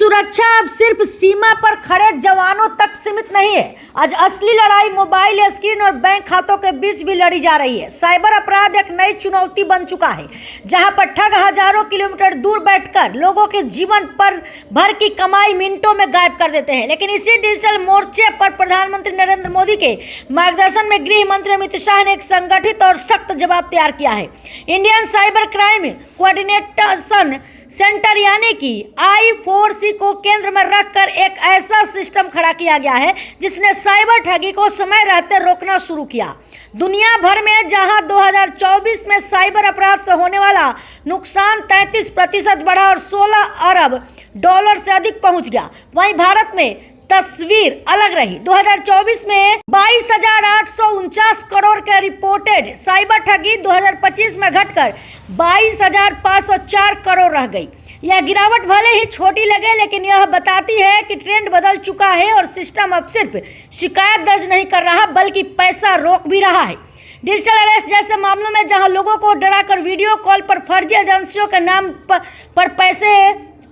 सुरक्षा अब सिर्फ सीमा पर खड़े जवानों तक सीमित नहीं है। आज असली लड़ाई मोबाइल स्क्रीन और बैंक खातों के बीच भी लड़ी जा रही है। साइबर अपराध एक नई चुनौती बन चुका है, जहां पर ठग हजारों किलोमीटर दूर बैठकर लोगों के जीवन पर भर की कमाई मिनटों में गायब कर देते हैं। लेकिन इसी डिजिटल मोर्चे पर प्रधानमंत्री नरेंद्र मोदी के मार्गदर्शन में गृह मंत्री अमित शाह ने एक संगठित और सख्त जवाब तैयार किया है। Indian cyber crime coordination centre यानी कि I4C को केंद्र में रखकर एक ऐसा सिस्टम खड़ा किया गया है जिसने साइबर ठगी को समय रहते रोकना शुरू किया। दुनिया भर में जहां 2024 में साइबर अपराध से होने वाला नुकसान 33% बढ़ा और 16 अरब डॉलर से अधिक पहुंच गया, वहीं भारत में तस्वीर अलग रही। 2024 में 22,849 करोड़ के रिपोर्टेड साइबर ठगी 2025 में घटकर 22,504 करोड़ रह गई। यह गिरावट भले ही छोटी लगे, लेकिन यह बताती है कि ट्रेंड बदल चुका है और सिस्टम अब सिर्फ शिकायत दर्ज नहीं कर रहा बल्कि पैसा रोक भी रहा है। डिजिटल अरेस्ट जैसे मामलों में जहां लोगों को डराकर वीडियो कॉल पर फर्जी एजेंसियों के नाम पर पैसे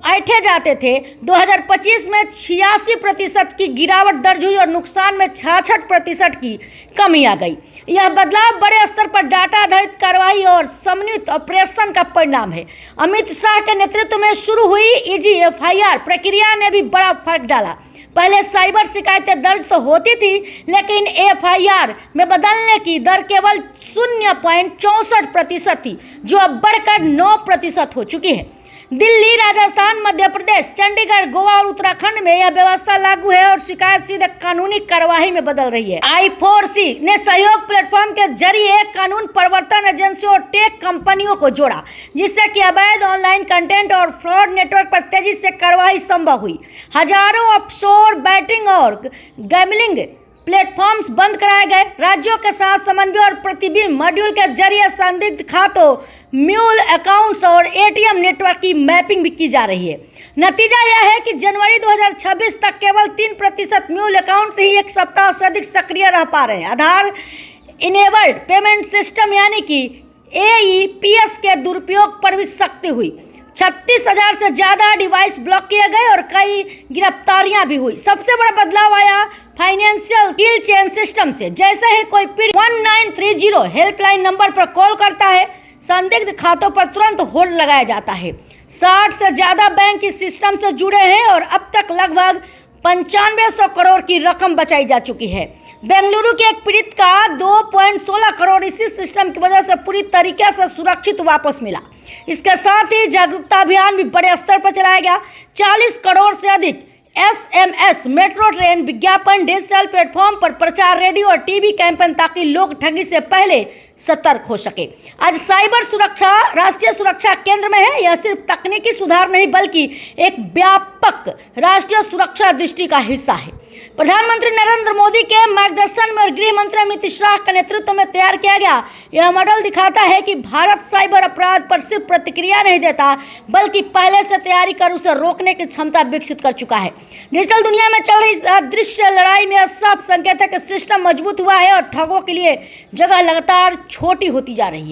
ऐंठे जाते थे, 2025 में 86% की गिरावट दर्ज हुई और नुकसान में 66% की कमी आ गई। यह बदलाव बड़े स्तर पर डाटा आधारित कार्रवाई और समन्वित ऑपरेशन का परिणाम है। अमित शाह के नेतृत्व में शुरू हुई EG/FIR प्रक्रिया ने भी बड़ा फर्क डाला। पहले साइबर शिकायतें दर्ज तो होती थी, लेकिन FIR में बदलने की दर केवल 0.64% थी, जो अब बढ़कर 9% हो चुकी है। दिल्ली, राजस्थान, मध्य प्रदेश, चंडीगढ़, गोवा और उत्तराखंड में यह व्यवस्था लागू है और शिकायत सीधे कानूनी कार्यवाही में बदल रही है। I4C ने सहयोग प्लेटफॉर्म के जरिए कानून प्रवर्तन एजेंसियों और टेक कंपनियों को जोड़ा, जिससे कि अवैध ऑनलाइन कंटेंट और फ्रॉड नेटवर्क पर तेजी से कार्रवाई संभव हुई। हजारों ऑफशोर बैटिंग और गैम्बलिंग प्लेटफॉर्म्स बंद कराए गए। राज्यों के साथ समन्वय और प्रतिबिंब मॉड्यूल के जरिए संदिग्ध खातों, म्यूल अकाउंट्स और ATM नेटवर्क की मैपिंग भी की जा रही है। नतीजा यह है कि जनवरी 2026 तक केवल 3% म्यूल अकाउंट्स ही एक सप्ताह से अधिक सक्रिय रह पा रहे हैं। आधार इनेबल्ड पेमेंट सिस्टम यानी कि AEPS के दुरुपयोग पर भी सख्ती हुई। 36,000 से ज्यादा डिवाइस ब्लॉक किए गए और कई गिरफ्तारियां भी हुई। सबसे बड़ा बदलाव आया फाइनेंशियल किल चेन सिस्टम से। जैसे ही कोई पीड़ित 1930 हेल्पलाइन नंबर पर कॉल करता है, संदिग्ध खातों पर तुरंत होल्ड लगाया जाता है। 60 से ज्यादा बैंक इस सिस्टम से जुड़े हैं और अब तक लगभग 9500 करोड़ की रकम बचाई जा चुकी है। बेंगलुरु के एक पीड़ित का 2.16 करोड़ इसी सिस्टम की वजह से पूरी तरीके से सुरक्षित वापस मिला। इसके साथ ही जागरूकता अभियान भी बड़े स्तर पर चलाया गया। 40 करोड़ से अधिक SMS, मेट्रो ट्रेन विज्ञापन, डिजिटल प्लेटफॉर्म पर प्रचार, रेडियो और TV कैंपेन, ताकि लोग ठगी से पहले सतर्क हो सके। आज साइबर सुरक्षा राष्ट्रीय सुरक्षा केंद्र में है। यह सिर्फ तकनीकी सुधार नहीं बल्कि एक व्यापक राष्ट्रीय सुरक्षा दृष्टि का हिस्सा है। प्रधानमंत्री नरेंद्र मोदी के मार्गदर्शन में और गृह मंत्री अमित शाह के नेतृत्व में तैयार किया गया यह मॉडल दिखाता है कि भारत साइबर अपराध पर सिर्फ प्रतिक्रिया नहीं देता, बल्कि पहले से तैयारी कर उसे रोकने की क्षमता विकसित कर चुका है। डिजिटल दुनिया में चल रही अदृश्य लड़ाई में साफ संकेत है कि सिस्टम मजबूत हुआ है और ठगों के लिए जगह लगातार छोटी होती जा रही है।